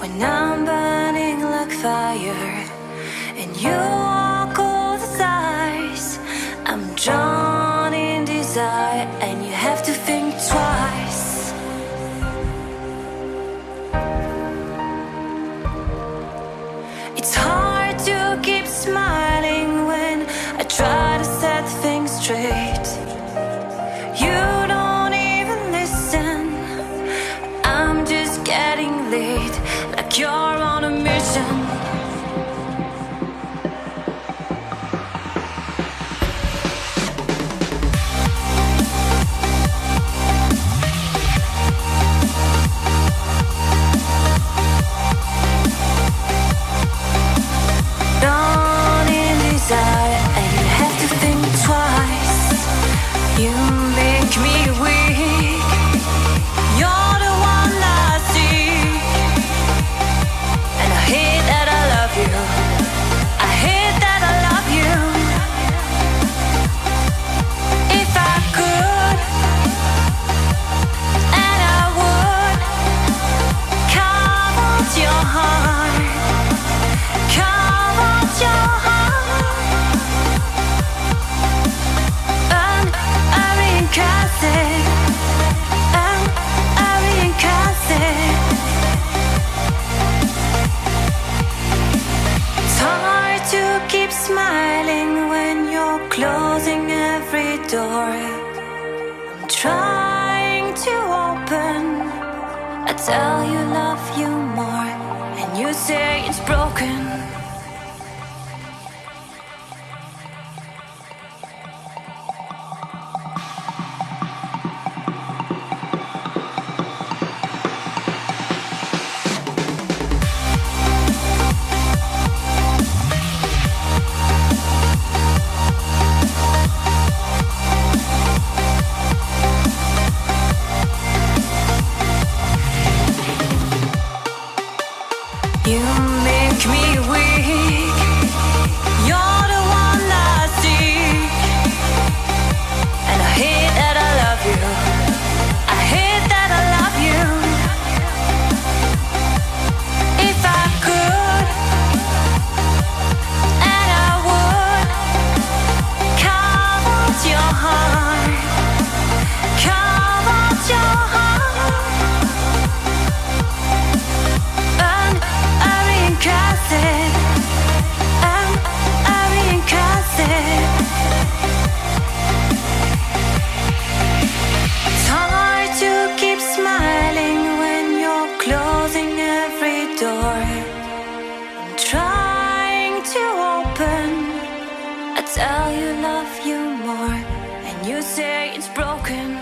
when I'm burning like fire and you walk all the sides. I'm drawn in desire and you have to think twice. It's hard to keep smiling when I try to set things straight. You don't even listen. I'm just getting late, like you're on a mission. Drawn in desire, and you have to think twice. You make me weak. You're the one I see, and I hate that I love you. I hate that I love you. If I could, and I would, carve out your heart, carve out your heart, and I reincarnate it. It's hard to keep smiling when you're closing every door. I'm trying to open. I tell you love you more, and you say it's broken. You make me weak. You're the one I see, and I hate that I love you. I hate that I love you. If I could, and I would, carve out your heart, carve out your heart, and I reincarnate it, and I reincarnate it. It's hard to keep smiling when you're closing every door. I'm trying to open. I tell you love you more, and you say it's broken.